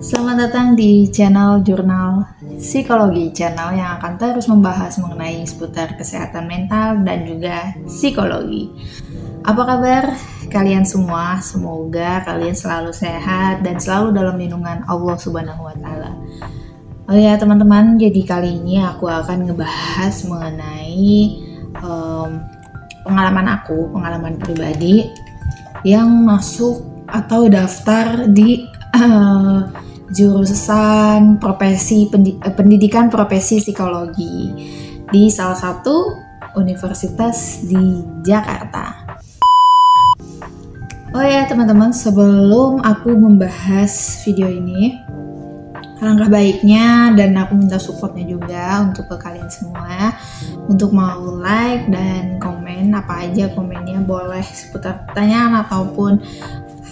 Selamat datang di channel Jurnal Psikologi, channel yang akan terus membahas mengenai seputar kesehatan mental dan juga psikologi. Apa kabar kalian semua? Semoga kalian selalu sehat dan selalu dalam lindungan Allah Subhanahu wa Ta'ala. Oh ya teman-teman, jadi kali ini aku akan ngebahas mengenai pengalaman pribadi yang masuk atau daftar di jurusan pendidikan profesi psikologi di salah satu universitas di Jakarta. Oh ya teman-teman, sebelum aku membahas video ini, alangkah baiknya dan aku minta supportnya juga untuk ke kalian semua untuk mau like dan komen apa aja komennya, boleh seputar pertanyaan ataupun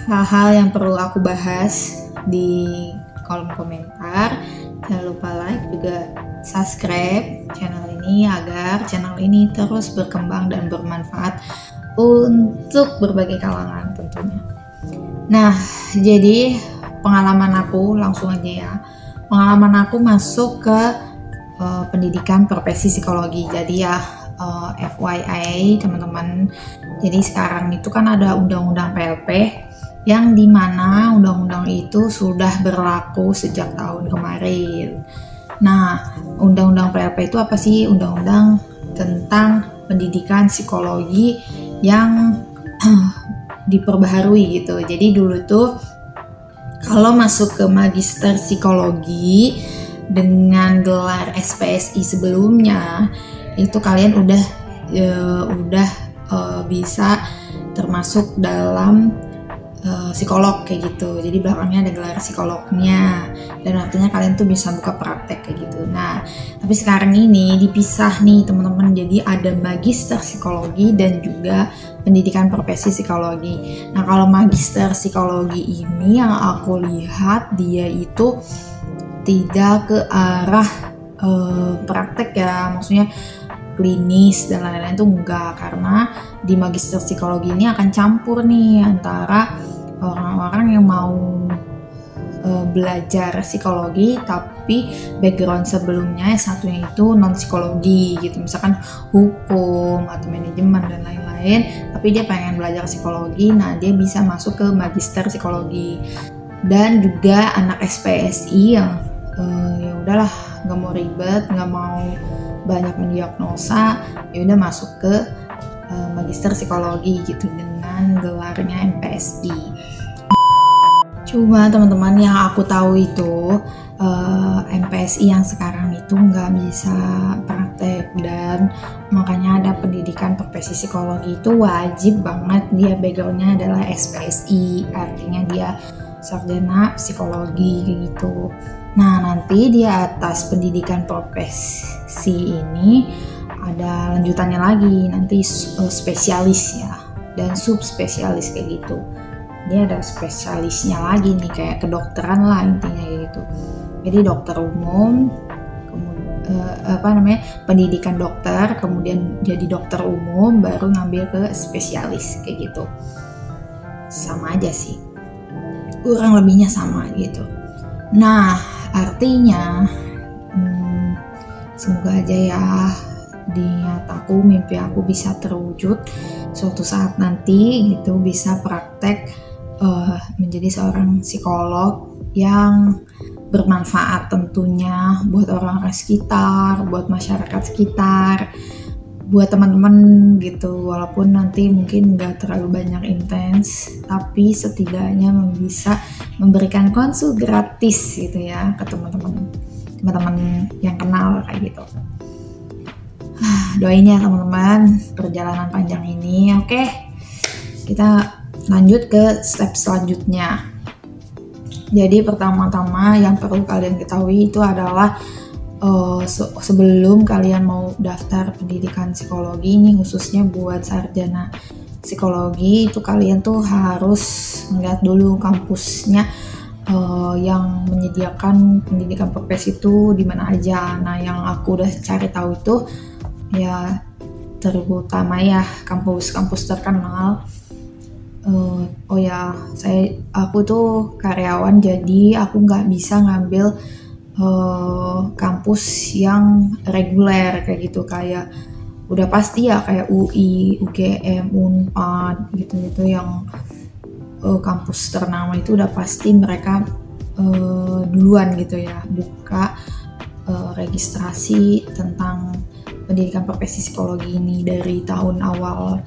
hal-hal yang perlu aku bahas di kolom komentar. Jangan lupa like juga subscribe channel ini agar channel ini terus berkembang dan bermanfaat untuk berbagai kalangan tentunya. Nah, jadi pengalaman aku langsung aja ya. Pengalaman aku masuk ke pendidikan profesi psikologi. Jadi ya FYI teman-teman. Jadi sekarang itu kan ada undang-undang PLP yang dimana undang-undang itu sudah berlaku sejak tahun kemarin. Nah, undang-undang PLP itu apa sih? Undang-undang tentang pendidikan psikologi yang diperbaharui gitu. Jadi dulu tuh kalau masuk ke magister psikologi dengan gelar SPSI sebelumnya, itu kalian udah bisa termasuk dalam psikolog kayak gitu. Jadi belakangnya ada gelar psikolognya dan artinya kalian tuh bisa buka praktek kayak gitu. Nah, tapi sekarang ini dipisah nih teman-teman. Jadi ada magister psikologi dan juga pendidikan profesi psikologi. Nah, kalau magister psikologi ini yang aku lihat dia itu tidak ke arah praktek ya, maksudnya klinis dan lain-lain tuh enggak, karena di magister psikologi ini akan campur nih antara orang-orang yang mau belajar psikologi tapi background sebelumnya satunya itu non psikologi gitu, misalkan hukum atau manajemen dan lain-lain, tapi dia pengen belajar psikologi. Nah, dia bisa masuk ke magister psikologi. Dan juga anak SPSI yang ya udahlah nggak mau ribet, nggak mau banyak mendiagnosa, ya udah masuk ke magister psikologi gitu dengan gelarnya MPSI. Cuma teman-teman yang aku tahu itu MPSI yang sekarang itu nggak bisa praktek, dan makanya ada pendidikan profesi psikologi itu wajib banget dia backgroundnya adalah SPSI, artinya dia sarjana psikologi kayak gitu. Nah, nanti di atas pendidikan profesi ini ada lanjutannya lagi, nanti spesialis ya dan subspesialis kayak gitu. Dia ada spesialisnya lagi nih, kayak kedokteran lah intinya gitu. Jadi dokter umum, pendidikan dokter, kemudian jadi dokter umum, baru ngambil ke spesialis kayak gitu. Sama aja sih, kurang lebihnya sama gitu. Nah, artinya semoga aja ya mimpi aku bisa terwujud suatu saat nanti gitu, bisa praktek menjadi seorang psikolog yang bermanfaat tentunya buat orang-orang sekitar, buat masyarakat sekitar, buat teman-teman gitu. Walaupun nanti mungkin nggak terlalu banyak intens, tapi setidaknya bisa memberikan konsul gratis gitu ya ke teman-teman yang kenal kayak gitu. Doain ya teman-teman perjalanan panjang ini. Oke, kita lanjut ke step selanjutnya. Jadi pertama-tama yang perlu kalian ketahui itu adalah sebelum kalian mau daftar pendidikan psikologi ini, khususnya buat sarjana psikologi, itu kalian tuh harus melihat dulu kampusnya yang menyediakan pendidikan profesi itu di mana aja. Nah, yang aku udah cari tahu itu ya terutama ya kampus-kampus terkenal oh ya, aku tuh karyawan, jadi aku nggak bisa ngambil kampus yang reguler kayak gitu, kayak udah pasti ya kayak UI, UGM, Unpad gitu-gitu yang kampus ternama itu udah pasti mereka duluan gitu ya buka registrasi tentang pendidikan profesi psikologi ini dari tahun awal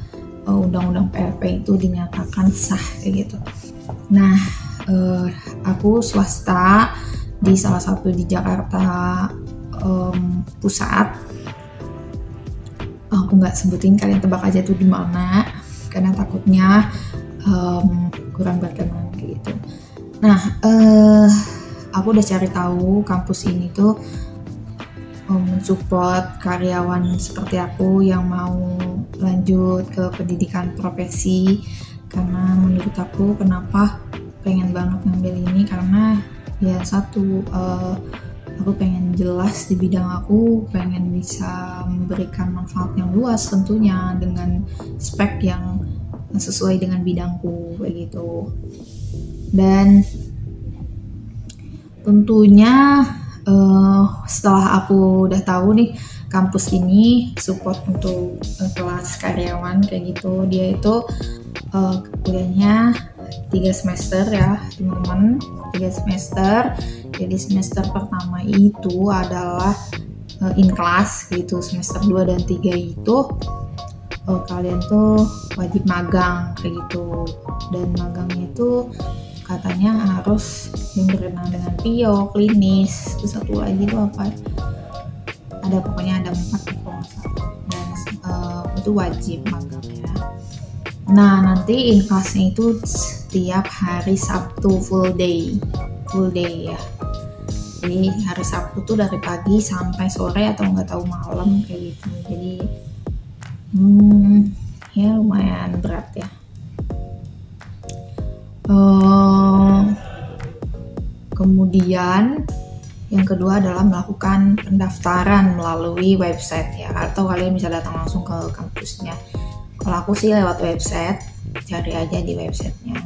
undang-undang PLP itu dinyatakan sah kayak gitu. Nah, aku swasta di salah satu di Jakarta pusat. Aku nggak sebutin, kalian tebak aja tuh di mana, karena takutnya kurang berkenan kayak gitu. Nah, aku udah cari tahu kampus ini tuh mensupport karyawan seperti aku yang mau lanjut ke pendidikan profesi, karena menurut aku kenapa pengen banget ngambil ini, karena ya satu, aku pengen jelas di bidang aku, pengen bisa memberikan manfaat yang luas tentunya dengan spek yang sesuai dengan bidangku kayak gitu. Dan tentunya setelah aku udah tahu nih kampus ini support untuk kelas karyawan kayak gitu, dia itu kuliahnya 3 semester ya teman-teman, 3 semester. Jadi semester pertama itu adalah in class gitu, semester 2 dan 3 itu kalian tuh wajib magang kayak gitu, dan magangnya itu katanya harus yang berkenaan dengan PIO, klinis, terus satu lagi itu apa, ada pokoknya ada 4 gitu kalau nggak salah, dan itu wajib magangnya. Nah, nanti in classnya itu setiap hari Sabtu full day ya. Jadi hari Sabtu tuh dari pagi sampai sore atau nggak tahu malam kayak gitu. Jadi ya lumayan berat ya. Kemudian yang kedua adalah melakukan pendaftaran melalui website ya, atau kalian bisa datang langsung ke kampusnya. Kalau aku sih lewat website, cari aja di websitenya.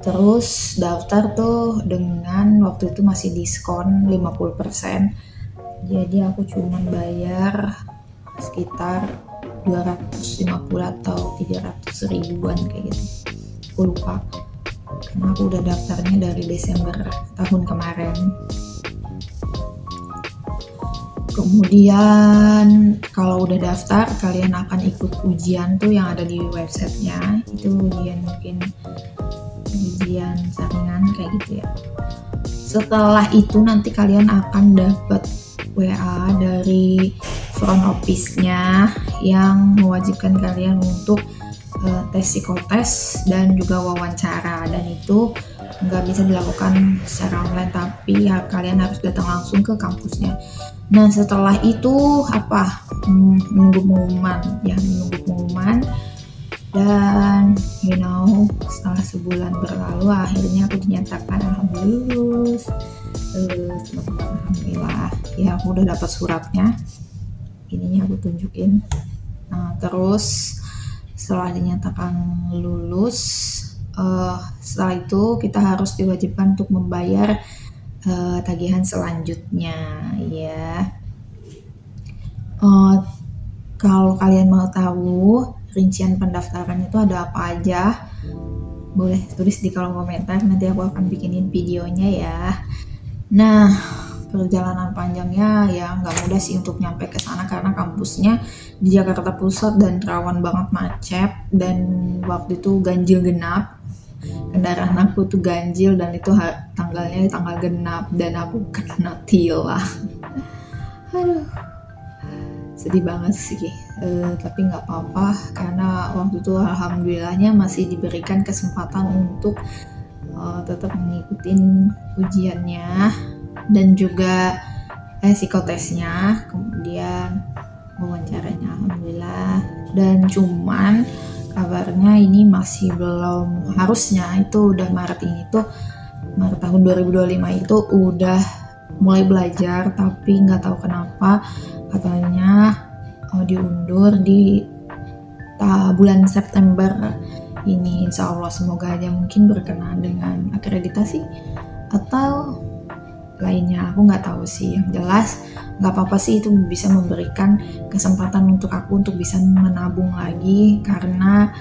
Terus daftar tuh dengan waktu itu masih diskon 50%. Jadi aku cuman bayar sekitar 250 atau 300 ribuan kayak gitu. Aku lupa, karena aku udah daftarnya dari Desember tahun kemarin. Kemudian kalau udah daftar, kalian akan ikut ujian tuh yang ada di websitenya. Itu ujian mungkin ujian saringan kayak gitu ya. Setelah itu nanti kalian akan dapat WA dari front office-nya yang mewajibkan kalian untuk tes psikotes dan juga wawancara, dan itu nggak bisa dilakukan secara online, tapi ya kalian harus datang langsung ke kampusnya. Nah, setelah itu menunggu pengumuman dan setelah sebulan berlalu akhirnya aku dinyatakan alhamdulillah. Alhamdulillah ya, aku udah dapat suratnya, ininya aku tunjukin. Nah, terus setelah dinyatakan lulus, setelah itu kita harus diwajibkan untuk membayar tagihan selanjutnya ya. Kalau kalian mau tahu rincian pendaftaran itu ada apa aja, boleh tulis di kolom komentar, nanti aku akan bikinin videonya ya. Nah, perjalanan panjangnya ya nggak mudah sih untuk nyampe ke sana, karena kampusnya di Jakarta Pusat dan rawan banget macet, dan waktu itu ganjil genap. Kendaraan aku tuh ganjil dan itu tanggalnya tanggal genap, dan aku kena tilang. Aduh, sedih banget sih. Tapi nggak apa-apa, karena waktu itu alhamdulillahnya masih diberikan kesempatan untuk tetap mengikuti ujiannya dan juga psikotesnya, kemudian wawancaranya alhamdulillah. Dan cuman kabarnya ini masih belum, harusnya itu udah Maret tahun 2025 itu udah mulai belajar, tapi nggak tahu kenapa katanya diundur di bulan September ini. Insya Allah semoga aja mungkin berkenaan dengan akreditasi atau lainnya, aku nggak tahu sih. Yang jelas nggak apa-apa sih, itu bisa memberikan kesempatan untuk aku untuk bisa menabung lagi, karena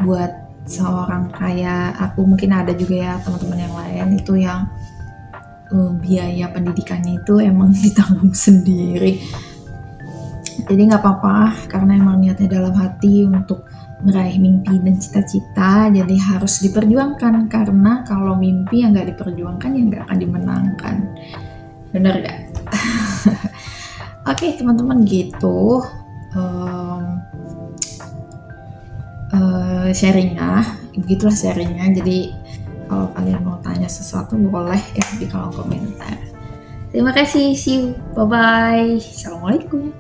buat seorang kayak aku, mungkin ada juga ya teman-teman yang lain itu yang biaya pendidikannya itu emang ditanggung sendiri. Jadi nggak apa-apa, karena emang niatnya dalam hati untuk meraih mimpi dan cita-cita, jadi harus diperjuangkan. Karena kalau mimpi yang nggak diperjuangkan ya nggak akan dimenangkan. Bener gak? Oke teman-teman, gitu sharingnya, begitulah sharingnya. Jadi kalau kalian mau tanya sesuatu boleh ya di kolom komentar. Terima kasih, see you, bye bye, assalamualaikum.